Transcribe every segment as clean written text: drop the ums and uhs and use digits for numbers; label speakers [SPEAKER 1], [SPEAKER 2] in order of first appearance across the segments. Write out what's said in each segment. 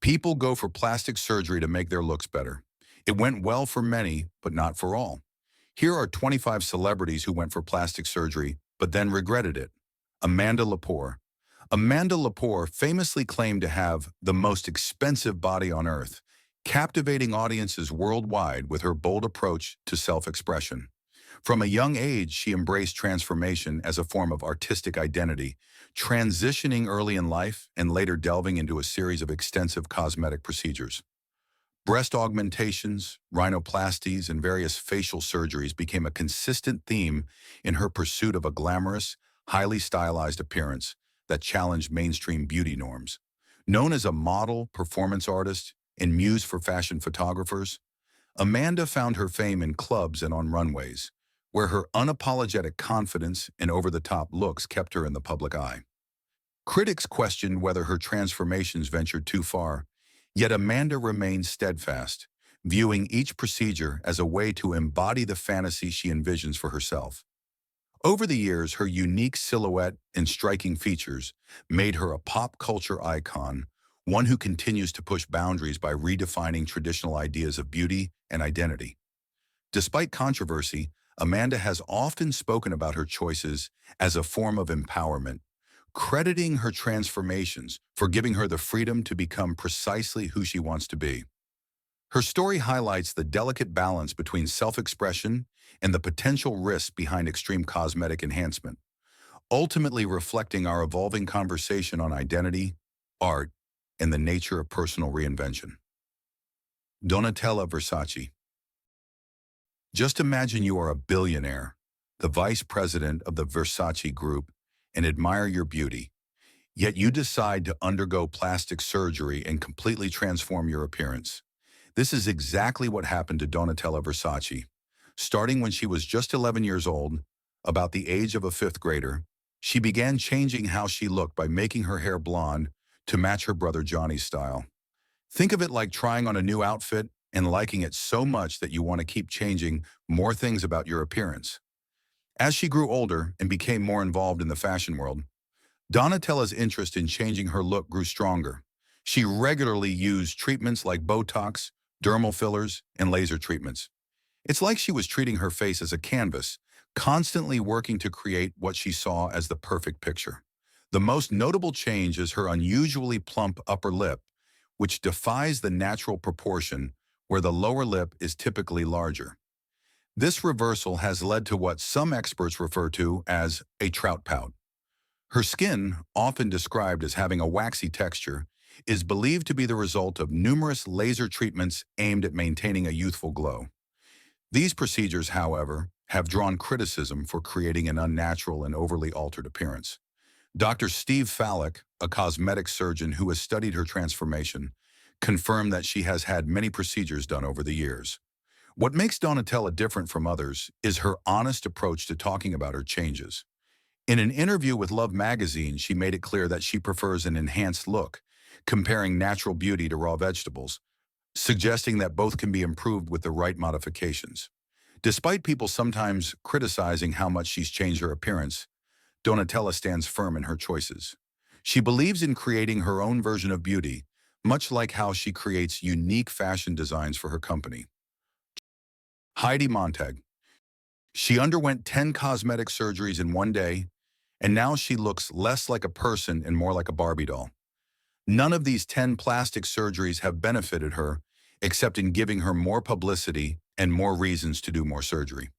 [SPEAKER 1] People go for plastic surgery to make their looks better. It went well for many, but not for all. Here are 25 celebrities who went for plastic surgery, but then regretted it. Amanda Lepore. Amanda Lepore famously claimed to have the most expensive body on earth, captivating audiences worldwide with her bold approach to self-expression. From a young age, she embraced transformation as a form of artistic identity, transitioning early in life and later delving into a series of extensive cosmetic procedures. Breast augmentations, rhinoplasties, and various facial surgeries became a consistent theme in her pursuit of a glamorous, highly stylized appearance that challenged mainstream beauty norms. Known as a model, performance artist, and muse for fashion photographers, Amanda found her fame in clubs and on runways, where her unapologetic confidence and over-the-top looks kept her in the public eye. Critics questioned whether her transformations ventured too far, yet Amanda remained steadfast, viewing each procedure as a way to embody the fantasy she envisions for herself. Over the years, her unique silhouette and striking features made her a pop culture icon, one who continues to push boundaries by redefining traditional ideas of beauty and identity. Despite controversy, Amanda has often spoken about her choices as a form of empowerment, crediting her transformations for giving her the freedom to become precisely who she wants to be. Her story highlights the delicate balance between self-expression and the potential risks behind extreme cosmetic enhancement, ultimately reflecting our evolving conversation on identity, art, and the nature of personal reinvention. Donatella Versace. Just imagine you are a billionaire, the vice president of the Versace Group, and admire your beauty. Yet you decide to undergo plastic surgery and completely transform your appearance. This is exactly what happened to Donatella Versace. Starting when she was just 11 years old, about the age of a fifth grader, she began changing how she looked by making her hair blonde to match her brother Johnny's style. Think of it like trying on a new outfit and liking it so much that you want to keep changing more things about your appearance. As she grew older and became more involved in the fashion world, Donatella's interest in changing her look grew stronger. She regularly used treatments like Botox, dermal fillers, and laser treatments. It's like she was treating her face as a canvas, constantly working to create what she saw as the perfect picture. The most notable change is her unusually plump upper lip, which defies the natural proportion where the lower lip is typically larger. This reversal has led to what some experts refer to as a trout pout. Her skin, often described as having a waxy texture, is believed to be the result of numerous laser treatments aimed at maintaining a youthful glow. These procedures, however, have drawn criticism for creating an unnatural and overly altered appearance. Dr. Steve Fallick, a cosmetic surgeon who has studied her transformation, confirmed that she has had many procedures done over the years. What makes Donatella different from others is her honest approach to talking about her changes. In an interview with Love magazine, she made it clear that she prefers an enhanced look, comparing natural beauty to raw vegetables, suggesting that both can be improved with the right modifications. Despite people sometimes criticizing how much she's changed her appearance, Donatella stands firm in her choices. She believes in creating her own version of beauty, much like how she creates unique fashion designs for her company. Heidi Montag. She underwent 10 cosmetic surgeries in one day, and now she looks less like a person and more like a Barbie doll. None of these 10 plastic surgeries have benefited her, except in giving her more publicity and more reasons to do more surgery.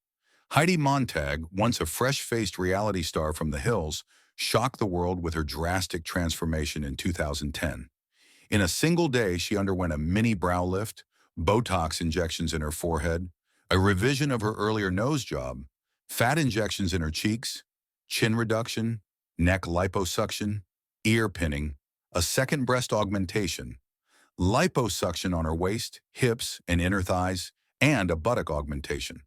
[SPEAKER 1] Heidi Montag, once a fresh-faced reality star from the hills, shocked the world with her drastic transformation in 2010. In a single day, she underwent a mini brow lift, Botox injections in her forehead, a revision of her earlier nose job, fat injections in her cheeks, chin reduction, neck liposuction, ear pinning, a second breast augmentation, liposuction on her waist, hips, and inner thighs, and a buttock augmentation.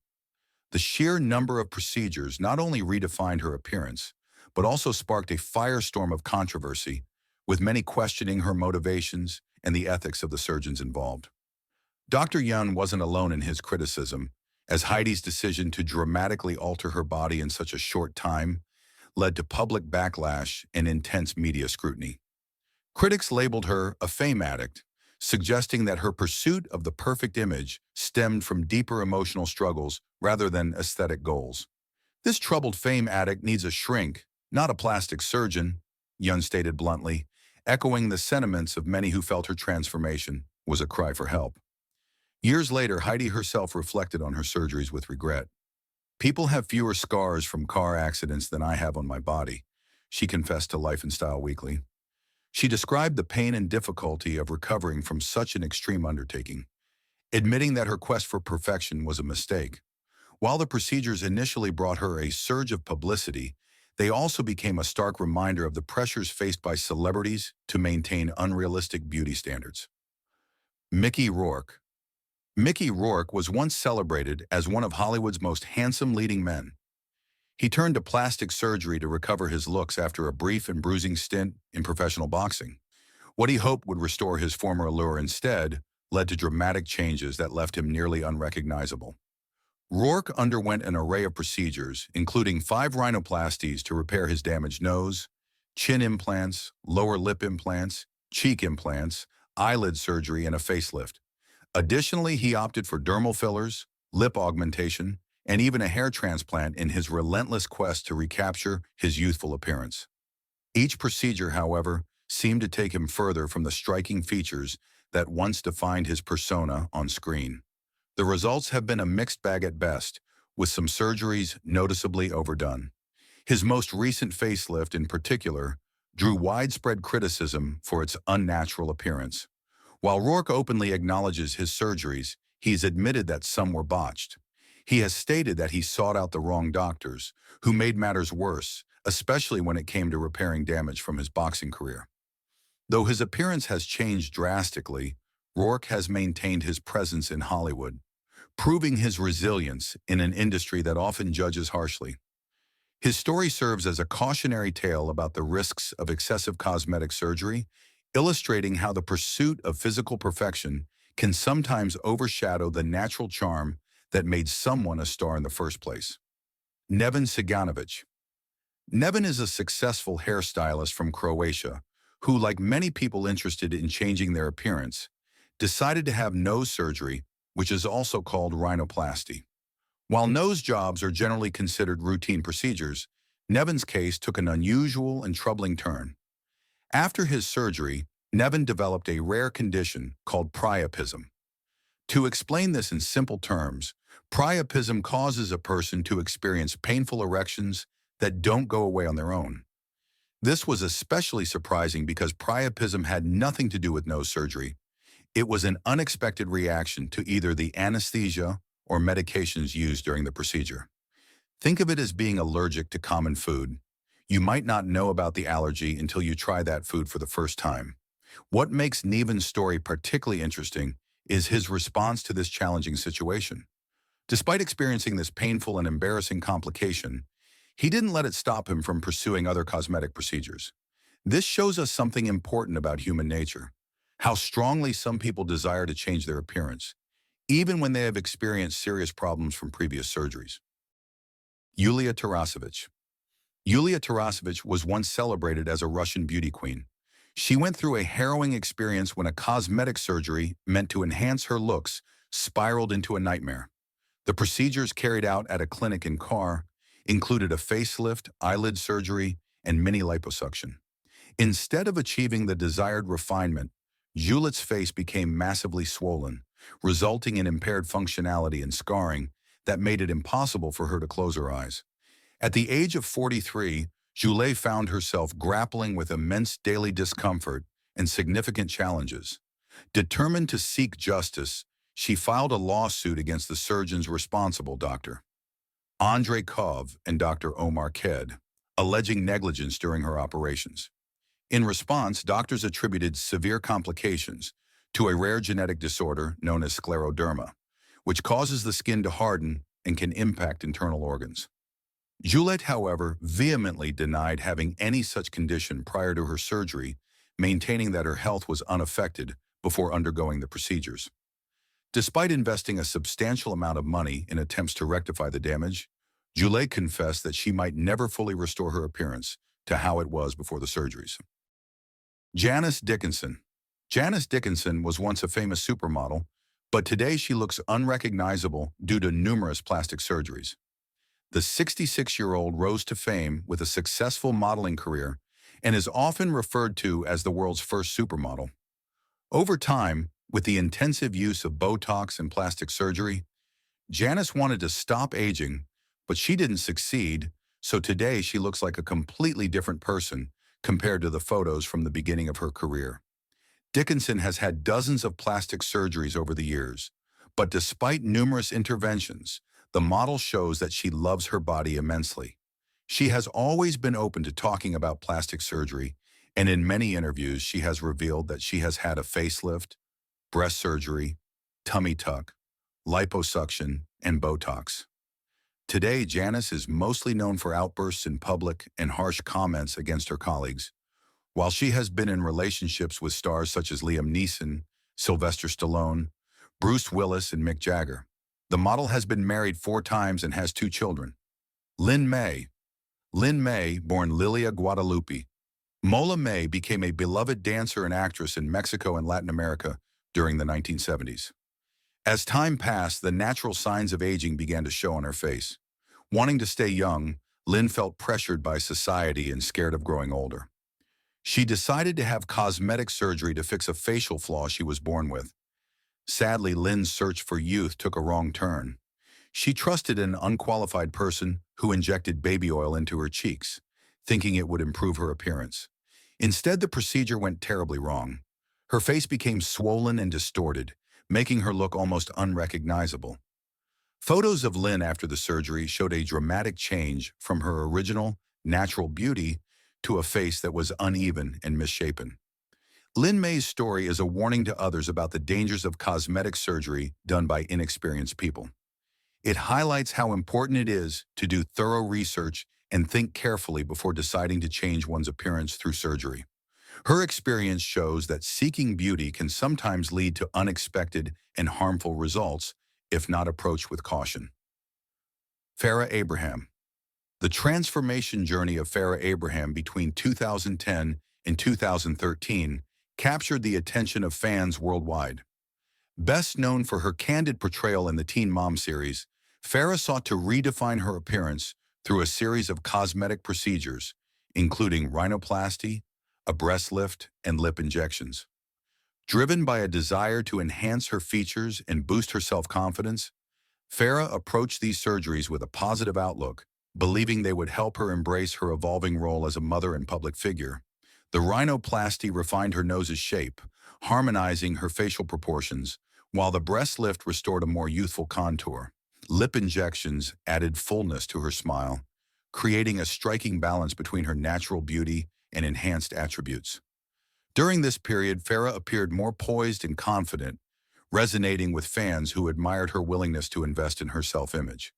[SPEAKER 1] The sheer number of procedures not only redefined her appearance, but also sparked a firestorm of controversy, with many questioning her motivations and the ethics of the surgeons involved. Dr. Yun wasn't alone in his criticism, as Heidi's decision to dramatically alter her body in such a short time led to public backlash and intense media scrutiny. Critics labeled her a fame addict, suggesting that her pursuit of the perfect image stemmed from deeper emotional struggles rather than aesthetic goals. This troubled fame addict needs a shrink, not a plastic surgeon, Yun stated bluntly, echoing the sentiments of many who felt her transformation was a cry for help. Years later, Heidi herself reflected on her surgeries with regret. People have fewer scars from car accidents than I have on my body, she confessed to Life and Style Weekly. She described the pain and difficulty of recovering from such an extreme undertaking, admitting that her quest for perfection was a mistake. While the procedures initially brought her a surge of publicity, they also became a stark reminder of the pressures faced by celebrities to maintain unrealistic beauty standards. Rourke. Mickey Rourke was once celebrated as one of Hollywood's most handsome leading men. He turned to plastic surgery to recover his looks after a brief and bruising stint in professional boxing. What he hoped would restore his former allure instead led to dramatic changes that left him nearly unrecognizable. Rourke underwent an array of procedures, including 5 rhinoplasties to repair his damaged nose, chin implants, lower lip implants, cheek implants, eyelid surgery, and a facelift. Additionally, he opted for dermal fillers, lip augmentation, and even a hair transplant in his relentless quest to recapture his youthful appearance. Each procedure, however, seemed to take him further from the striking features that once defined his persona on screen. The results have been a mixed bag at best, with some surgeries noticeably overdone. His most recent facelift, in particular, drew widespread criticism for its unnatural appearance. While Rourke openly acknowledges his surgeries, he's admitted that some were botched. He has stated that he sought out the wrong doctors, who made matters worse, especially when it came to repairing damage from his boxing career. Though his appearance has changed drastically, Rourke has maintained his presence in Hollywood, proving his resilience in an industry that often judges harshly. His story serves as a cautionary tale about the risks of excessive cosmetic surgery, illustrating how the pursuit of physical perfection can sometimes overshadow the natural charm that made someone a star in the first place. Nevan Sanovich. Nevan is a successful hairstylist from Croatia who, like many people interested in changing their appearance, decided to have nose surgery, which is also called rhinoplasty. While nose jobs are generally considered routine procedures, Nevan's case took an unusual and troubling turn. After his surgery, Nevan developed a rare condition called priapism. To explain this in simple terms, priapism causes a person to experience painful erections that don't go away on their own. This was especially surprising because priapism had nothing to do with nose surgery. It was an unexpected reaction to either the anesthesia or medications used during the procedure. Think of it as being allergic to common food. You might not know about the allergy until you try that food for the first time. What makes Nevan's story particularly interesting is his response to this challenging situation. Despite experiencing this painful and embarrassing complication, he didn't let it stop him from pursuing other cosmetic procedures. This shows us something important about human nature, how strongly some people desire to change their appearance, even when they have experienced serious problems from previous surgeries. Tarasovich. Tarasovich was once celebrated as a Russian beauty queen. She went through a harrowing experience when a cosmetic surgery meant to enhance her looks spiraled into a nightmare. The procedures carried out at a clinic in Car included a facelift, eyelid surgery, and mini liposuction. Instead of achieving the desired refinement, Juliet's face became massively swollen, resulting in impaired functionality and scarring that made it impossible for her to close her eyes. At the age of 43, Juliet found herself grappling with immense daily discomfort and significant challenges. Determined to seek justice, she filed a lawsuit against the surgeons responsible, Dr. Andrei Kov and Dr. Omar Khed, alleging negligence during her operations. In response, doctors attributed severe complications to a rare genetic disorder known as scleroderma, which causes the skin to harden and can impact internal organs. Juliet, however, vehemently denied having any such condition prior to her surgery, maintaining that her health was unaffected before undergoing the procedures. Despite investing a substantial amount of money in attempts to rectify the damage, Juliet confessed that she might never fully restore her appearance to how it was before the surgeries. Janice Dickinson. Janice Dickinson was once a famous supermodel, but today she looks unrecognizable due to numerous plastic surgeries. The 66-year-old rose to fame with a successful modeling career and is often referred to as the world's first supermodel. Over time, with the intensive use of Botox and plastic surgery, Janice wanted to stop aging, but she didn't succeed, so today she looks like a completely different person compared to the photos from the beginning of her career. Dickinson has had dozens of plastic surgeries over the years, but despite numerous interventions, the model shows that she loves her body immensely. She has always been open to talking about plastic surgery, and in many interviews she has revealed that she has had a facelift, breast surgery, tummy tuck, liposuction, and Botox. Today, Janice is mostly known for outbursts in public and harsh comments against her colleagues. While she has been in relationships with stars such as Liam Neeson, Sylvester Stallone, Bruce Willis, and Mick Jagger, the model has been married 4 times and has 2 children. Lyn May. Lyn May, born Lilia Guadalupe. Mola May became a beloved dancer and actress in Mexico and Latin America during the 1970s. As time passed, the natural signs of aging began to show on her face. Wanting to stay young, Lyn felt pressured by society and scared of growing older. She decided to have cosmetic surgery to fix a facial flaw she was born with. Sadly, Lyn's search for youth took a wrong turn. She trusted an unqualified person who injected baby oil into her cheeks, thinking it would improve her appearance. Instead, the procedure went terribly wrong. Her face became swollen and distorted, making her look almost unrecognizable. Photos of Lyn after the surgery showed a dramatic change from her original, natural beauty to a face that was uneven and misshapen. Lyn May's story is a warning to others about the dangers of cosmetic surgery done by inexperienced people. It highlights how important it is to do thorough research and think carefully before deciding to change one's appearance through surgery. Her experience shows that seeking beauty can sometimes lead to unexpected and harmful results if not approached with caution. Farah Abraham. The transformation journey of Farah Abraham between 2010 and 2013 captured the attention of fans worldwide. Best known for her candid portrayal in the Teen Mom series, Farah sought to redefine her appearance through a series of cosmetic procedures, including rhinoplasty, a breast lift, and lip injections. Driven by a desire to enhance her features and boost her self-confidence, Farah approached these surgeries with a positive outlook, believing they would help her embrace her evolving role as a mother and public figure. The rhinoplasty refined her nose's shape, harmonizing her facial proportions, while the breast lift restored a more youthful contour. Lip injections added fullness to her smile, creating a striking balance between her natural beauty and enhanced attributes. During this period, Farah appeared more poised and confident, resonating with fans who admired her willingness to invest in her self-image.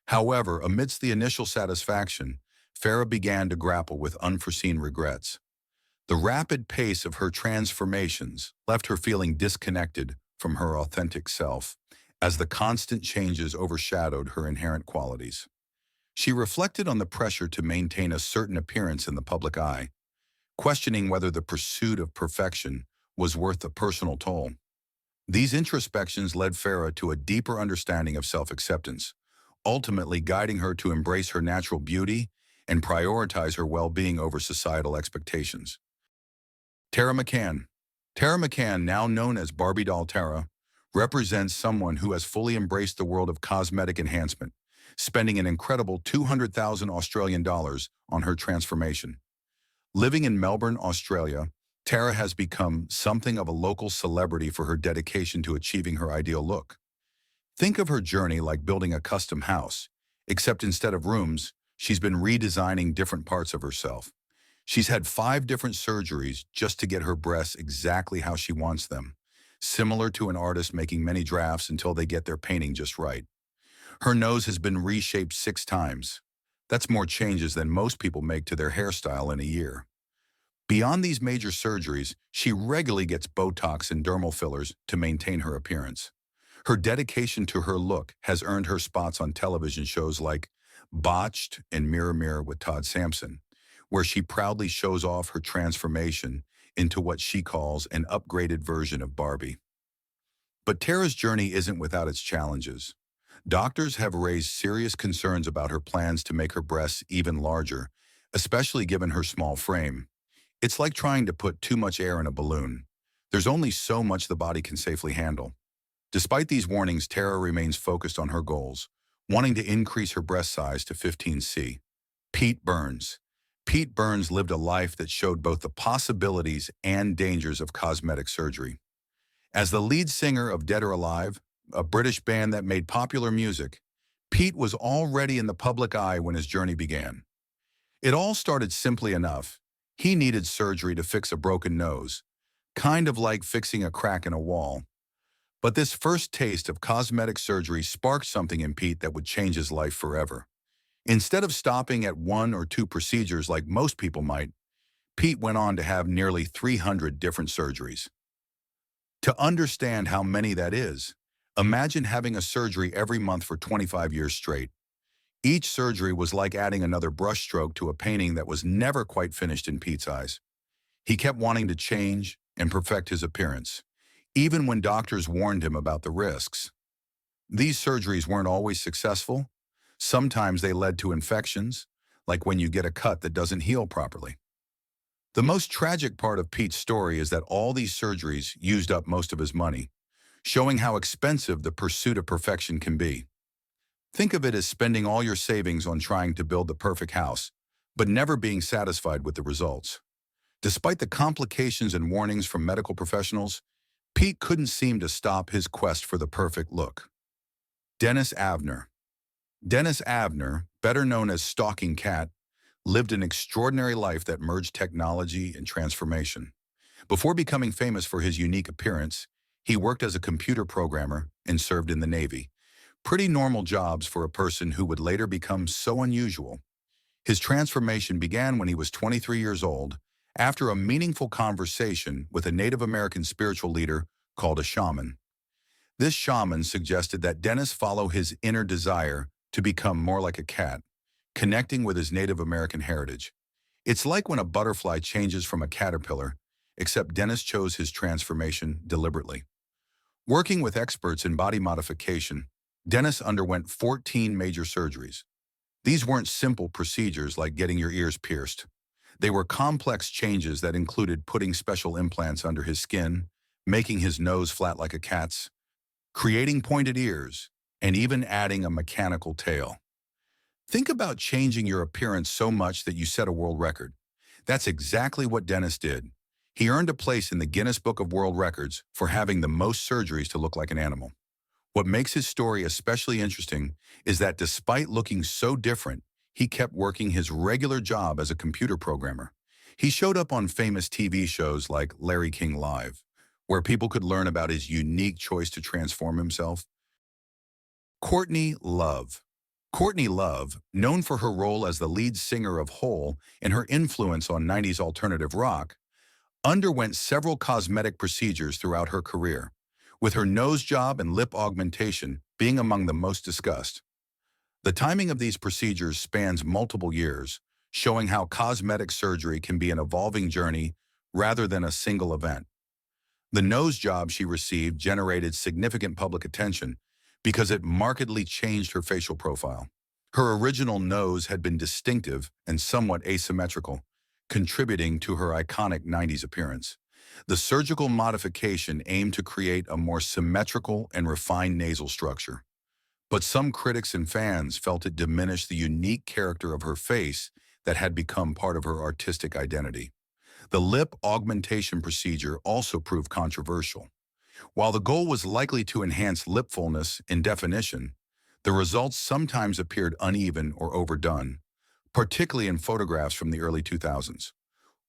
[SPEAKER 1] However, amidst the initial satisfaction, Farah began to grapple with unforeseen regrets. The rapid pace of her transformations left her feeling disconnected from her authentic self, as the constant changes overshadowed her inherent qualities. She reflected on the pressure to maintain a certain appearance in the public eye, questioning whether the pursuit of perfection was worth the personal toll. These introspections led Farah to a deeper understanding of self-acceptance, ultimately guiding her to embrace her natural beauty and prioritize her well-being over societal expectations. Tara McCan. Tara McCan, now known as Barbie Doll Tara, represents someone who has fully embraced the world of cosmetic enhancement, spending an incredible 200,000 Australian dollars on her transformation. Living in Melbourne, Australia, Tara has become something of a local celebrity for her dedication to achieving her ideal look. Think of her journey like building a custom house, except instead of rooms, she's been redesigning different parts of herself. She's had 5 different surgeries just to get her breasts exactly how she wants them, similar to an artist making many drafts until they get their painting just right. Her nose has been reshaped 6 times. That's more changes than most people make to their hairstyle in a year. Beyond these major surgeries, she regularly gets Botox and dermal fillers to maintain her appearance. Her dedication to her look has earned her spots on television shows like Botched and Mirror Mirror with Todd Sampson, where she proudly shows off her transformation into what she calls an upgraded version of Barbie. But Tara's journey isn't without its challenges. Doctors have raised serious concerns about her plans to make her breasts even larger, especially given her small frame. It's like trying to put too much air in a balloon. There's only so much the body can safely handle. Despite these warnings, Tara remains focused on her goals, wanting to increase her breast size to 15C. Pete Burns. Pete Burns lived a life that showed both the possibilities and dangers of cosmetic surgery. As the lead singer of Dead or Alive, a British band that made popular music, Pete was already in the public eye when his journey began. It all started simply enough. He needed surgery to fix a broken nose, kind of like fixing a crack in a wall. But this first taste of cosmetic surgery sparked something in Pete that would change his life forever. Instead of stopping at 1 or 2 procedures like most people might, Pete went on to have nearly 300 different surgeries. To understand how many that is, imagine having a surgery every month for 25 years straight. Each surgery was like adding another brushstroke to a painting that was never quite finished in Pete's eyes. He kept wanting to change and perfect his appearance, even when doctors warned him about the risks. These surgeries weren't always successful. Sometimes they led to infections, like when you get a cut that doesn't heal properly. The most tragic part of Pete's story is that all these surgeries used up most of his money, showing how expensive the pursuit of perfection can be. Think of it as spending all your savings on trying to build the perfect house, but never being satisfied with the results. Despite the complications and warnings from medical professionals, Pete couldn't seem to stop his quest for the perfect look. Dennis Avner. Dennis Avner, better known as Stalking Cat, lived an extraordinary life that merged technology and transformation. Before becoming famous for his unique appearance, he worked as a computer programmer and served in the Navy. Pretty normal jobs for a person who would later become so unusual. His transformation began when he was 23 years old, after a meaningful conversation with a Native American spiritual leader called a shaman. This shaman suggested that Dennis follow his inner desire to become more like a cat, connecting with his Native American heritage. It's like when a butterfly changes from a caterpillar, except Dennis chose his transformation deliberately. Working with experts in body modification, Dennis underwent 14 major surgeries. These weren't simple procedures like getting your ears pierced. They were complex changes that included putting special implants under his skin, making his nose flat like a cat's, creating pointed ears, and even adding a mechanical tail. Think about changing your appearance so much that you set a world record. That's exactly what Dennis did. He earned a place in the Guinness Book of World Records for having the most surgeries to look like an animal. What makes his story especially interesting is that despite looking so different, he kept working his regular job as a computer programmer. He showed up on famous TV shows like Larry King Live, where people could learn about his unique choice to transform himself. Courtney Love. Courtney Love, known for her role as the lead singer of Hole and her influence on 90s alternative rock, underwent several cosmetic procedures throughout her career, with her nose job and lip augmentation being among the most discussed. The timing of these procedures spans multiple years, showing how cosmetic surgery can be an evolving journey rather than a single event. The nose job she received generated significant public attention because it markedly changed her facial profile. Her original nose had been distinctive and somewhat asymmetrical, contributing to her iconic 90s appearance. The surgical modification aimed to create a more symmetrical and refined nasal structure. But some critics and fans felt it diminished the unique character of her face that had become part of her artistic identity. The lip augmentation procedure also proved controversial. While the goal was likely to enhance lip fullness and definition, the results sometimes appeared uneven or overdone, particularly in photographs from the early 2000s.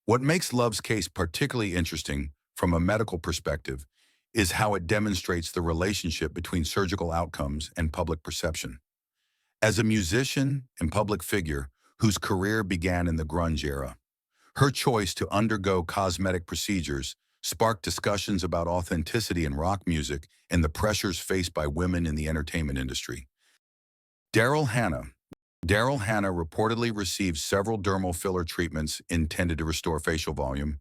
[SPEAKER 1] What makes Love's case particularly interesting from a medical perspective is how it demonstrates the relationship between surgical outcomes and public perception. As a musician and public figure whose career began in the grunge era, her choice to undergo cosmetic procedures sparked discussions about authenticity in rock music and the pressures faced by women in the entertainment industry. Daryl Hannah. Daryl Hannah reportedly received several dermal filler treatments intended to restore facial volume,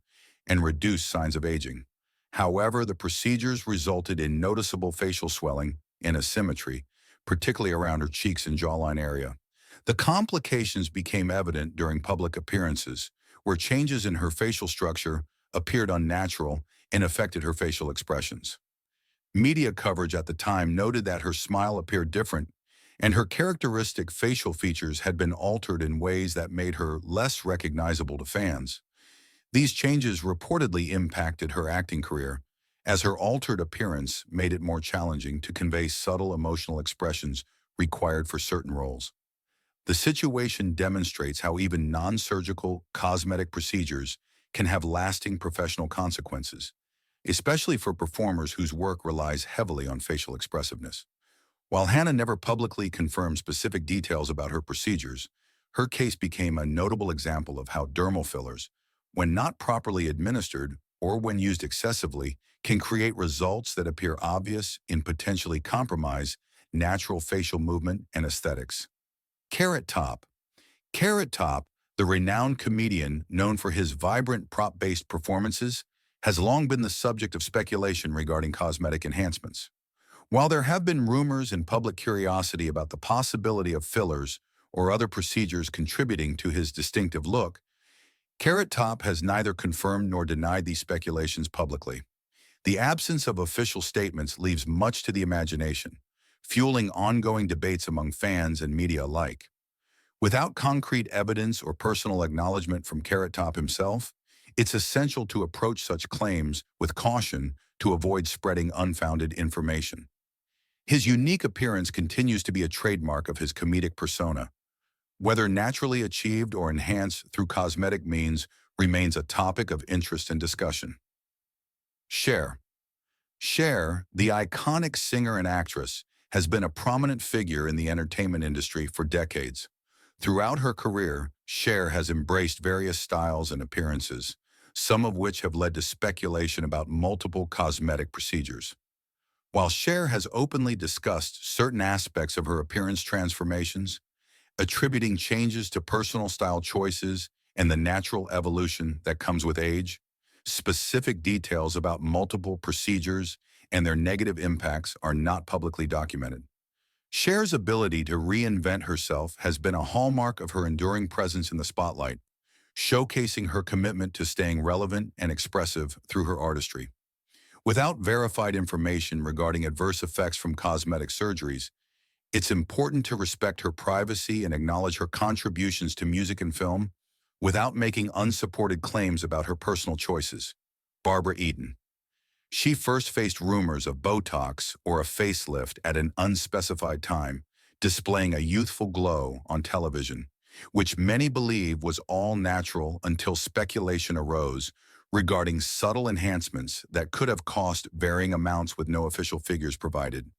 [SPEAKER 1] and reduced signs of aging. However, the procedures resulted in noticeable facial swelling and asymmetry, particularly around her cheeks and jawline area. The complications became evident during public appearances, where changes in her facial structure appeared unnatural and affected her facial expressions. Media coverage at the time noted that her smile appeared different, and her characteristic facial features had been altered in ways that made her less recognizable to fans. These changes reportedly impacted her acting career, as her altered appearance made it more challenging to convey subtle emotional expressions required for certain roles. The situation demonstrates how even non-surgical cosmetic procedures can have lasting professional consequences, especially for performers whose work relies heavily on facial expressiveness. While Hannah never publicly confirmed specific details about her procedures, her case became a notable example of how dermal fillers, when not properly administered or when used excessively, can create results that appear obvious and potentially compromise natural facial movement and aesthetics. Carrot Top. Carrot Top, the renowned comedian known for his vibrant prop-based performances, has long been the subject of speculation regarding cosmetic enhancements. While there have been rumors and public curiosity about the possibility of fillers or other procedures contributing to his distinctive look, Carrot Top has neither confirmed nor denied these speculations publicly. The absence of official statements leaves much to the imagination, fueling ongoing debates among fans and media alike. Without concrete evidence or personal acknowledgement from Carrot Top himself, it's essential to approach such claims with caution to avoid spreading unfounded information. His unique appearance continues to be a trademark of his comedic persona. Whether naturally achieved or enhanced through cosmetic means remains a topic of interest and discussion. Cher. Cher, the iconic singer and actress, has been a prominent figure in the entertainment industry for decades. Throughout her career, Cher has embraced various styles and appearances, some of which have led to speculation about multiple cosmetic procedures. While Cher has openly discussed certain aspects of her appearance transformations, attributing changes to personal style choices and the natural evolution that comes with age, specific details about multiple procedures and their negative impacts are not publicly documented. Cher's ability to reinvent herself has been a hallmark of her enduring presence in the spotlight, showcasing her commitment to staying relevant and expressive through her artistry. Without verified information regarding adverse effects from cosmetic surgeries, it's important to respect her privacy and acknowledge her contributions to music and film without making unsupported claims about her personal choices. Barbara Eden. She first faced rumors of Botox or a facelift at an unspecified time, displaying a youthful glow on television, which many believe was all natural until speculation arose regarding subtle enhancements that could have cost varying amounts with no official figures provided.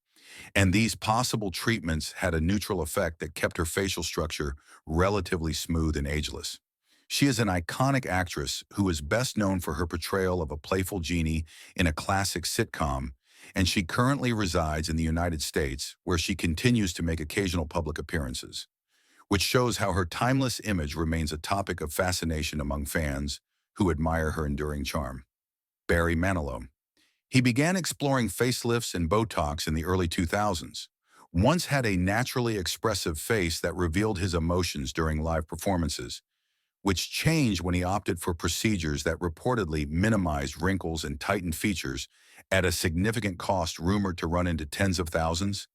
[SPEAKER 1] And these possible treatments had a neutral effect that kept her facial structure relatively smooth and ageless. She is an iconic actress who is best known for her portrayal of a playful genie in a classic sitcom, and she currently resides in the United States, where she continues to make occasional public appearances, which shows how her timeless image remains a topic of fascination among fans who admire her enduring charm. Barry Manilow. He began exploring facelifts and Botox in the early 2000s. Once had a naturally expressive face that revealed his emotions during live performances, which changed when he opted for procedures that reportedly minimized wrinkles and tightened features at a significant cost rumored to run into tens of thousands.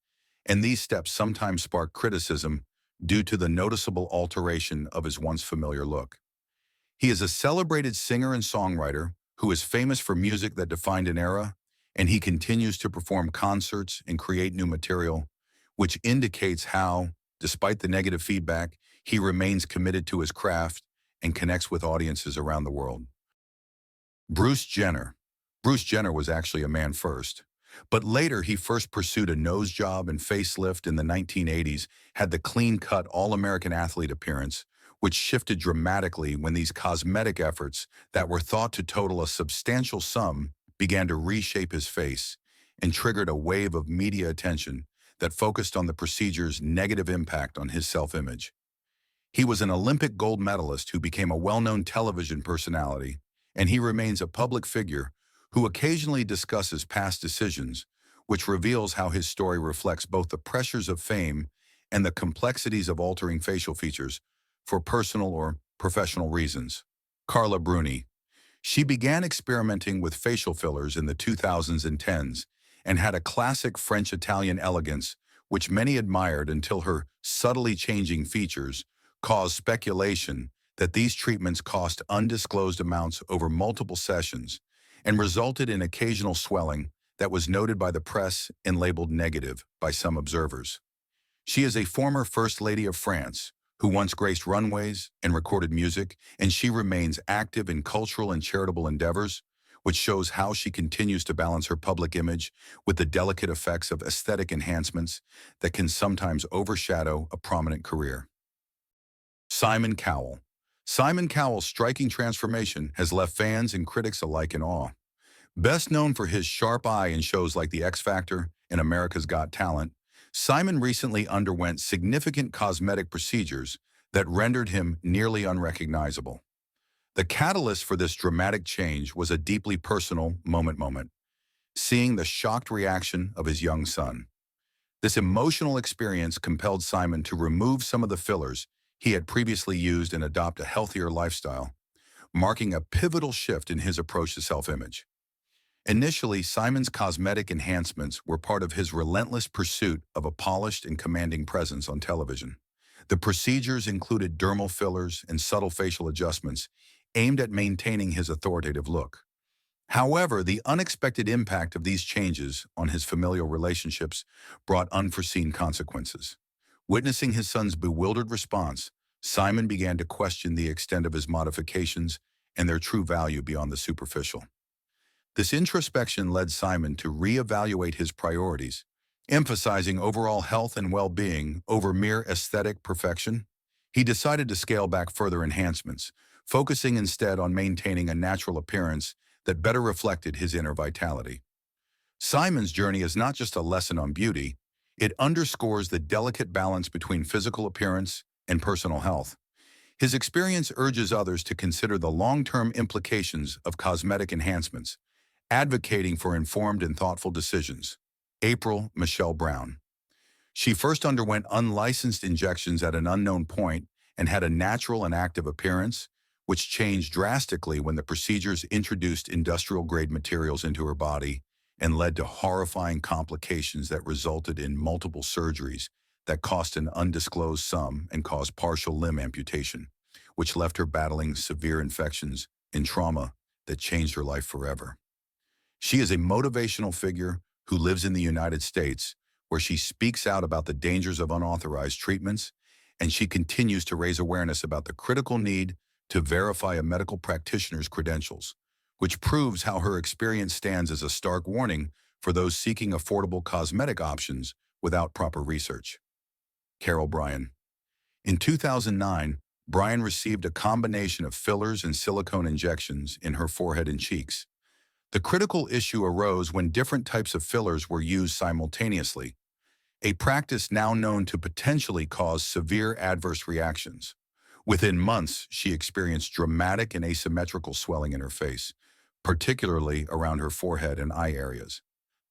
[SPEAKER 1] And these steps sometimes spark criticism due to the noticeable alteration of his once familiar look. He is a celebrated singer and songwriter who is famous for music that defined an era, and he continues to perform concerts and create new material, which indicates how, despite the negative feedback, he remains committed to his craft and connects with audiences around the world. Bruce Jenner. Bruce Jenner was actually a man first, but later he first pursued a nose job and facelift in the 1980s, had the clean-cut all-American athlete appearance, which shifted dramatically when these cosmetic efforts that were thought to total a substantial sum began to reshape his face and triggered a wave of media attention that focused on the procedure's negative impact on his self-image. He was an Olympic gold medalist who became a well-known television personality and he remains a public figure who occasionally discusses past decisions, which reveals how his story reflects both the pressures of fame and the complexities of altering facial features for personal or professional reasons. Carla Bruni. She began experimenting with facial fillers in the 2000s and 10s and had a classic French-Italian elegance which many admired until her subtly changing features caused speculation that these treatments cost undisclosed amounts over multiple sessions and resulted in occasional swelling that was noted by the press and labeled negative by some observers. She is a former First Lady of France who once graced runways and recorded music, and she remains active in cultural and charitable endeavors, which shows how she continues to balance her public image with the delicate effects of aesthetic enhancements that can sometimes overshadow a prominent career. Simon Cowell. Simon Cowell's striking transformation has left fans and critics alike in awe. Best known for his sharp eye in shows like The X Factor and America's Got Talent, Simon recently underwent significant cosmetic procedures that rendered him nearly unrecognizable. The catalyst for this dramatic change was a deeply personal moment, seeing the shocked reaction of his young son. This emotional experience compelled Simon to remove some of the fillers he had previously used and adopt a healthier lifestyle, marking a pivotal shift in his approach to self-image. Initially, Simon's cosmetic enhancements were part of his relentless pursuit of a polished and commanding presence on television. The procedures included dermal fillers and subtle facial adjustments aimed at maintaining his authoritative look. However, the unexpected impact of these changes on his familial relationships brought unforeseen consequences. Witnessing his son's bewildered response, Simon began to question the extent of his modifications and their true value beyond the superficial. This introspection led Simon to reevaluate his priorities, emphasizing overall health and well-being over mere aesthetic perfection. He decided to scale back further enhancements, focusing instead on maintaining a natural appearance that better reflected his inner vitality. Simon's journey is not just a lesson on beauty, it underscores the delicate balance between physical appearance and personal health. His experience urges others to consider the long-term implications of cosmetic enhancements, advocating for informed and thoughtful decisions. April Michelle Brown. She first underwent unlicensed injections at an unknown point and had a natural and active appearance, which changed drastically when the procedures introduced industrial-grade materials into her body and led to horrifying complications that resulted in multiple surgeries that cost an undisclosed sum and caused partial limb amputation, which left her battling severe infections and trauma that changed her life forever. She is a motivational figure who lives in the United States, where she speaks out about the dangers of unauthorized treatments, and she continues to raise awareness about the critical need to verify a medical practitioner's credentials, which proves how her experience stands as a stark warning for those seeking affordable cosmetic options without proper research. Carol Bryan. In 2009, Bryan received a combination of fillers and silicone injections in her forehead and cheeks. The critical issue arose when different types of fillers were used simultaneously, a practice now known to potentially cause severe adverse reactions. Within months, she experienced dramatic and asymmetrical swelling in her face, particularly around her forehead and eye areas.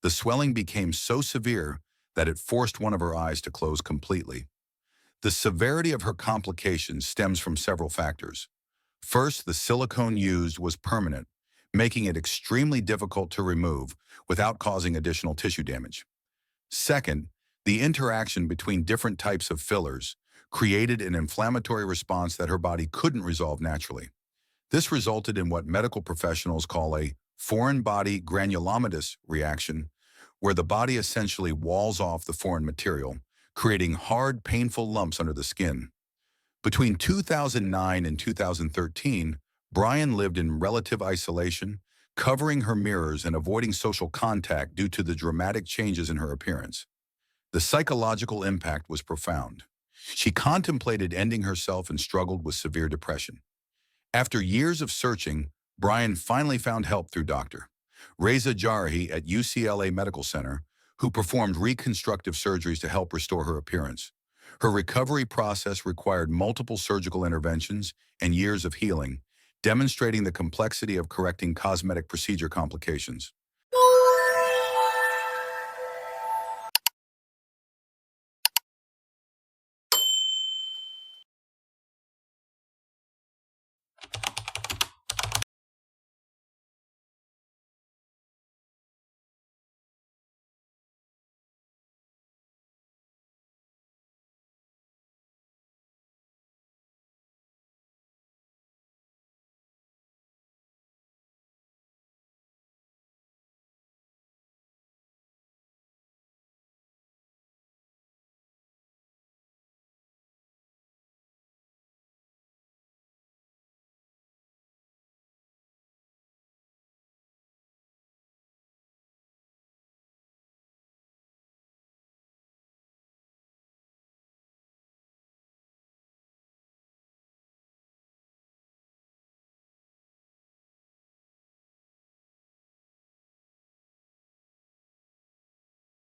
[SPEAKER 1] The swelling became so severe that it forced one of her eyes to close completely. The severity of her complications stems from several factors. First, the silicone used was permanent, making it extremely difficult to remove without causing additional tissue damage. Second, the interaction between different types of fillers created an inflammatory response that her body couldn't resolve naturally. This resulted in what medical professionals call a foreign body granulomatous reaction, where the body essentially walls off the foreign material, creating hard, painful lumps under the skin. Between 2009 and 2013, Bryan lived in relative isolation, covering her mirrors and avoiding social contact due to the dramatic changes in her appearance. The psychological impact was profound. She contemplated ending herself and struggled with severe depression. After years of searching, Bryan finally found help through Dr. Reza Jarrahi at UCLA Medical Center, who performed reconstructive surgeries to help restore her appearance. Her recovery process required multiple surgical interventions and years of healing, demonstrating the complexity of correcting cosmetic procedure complications.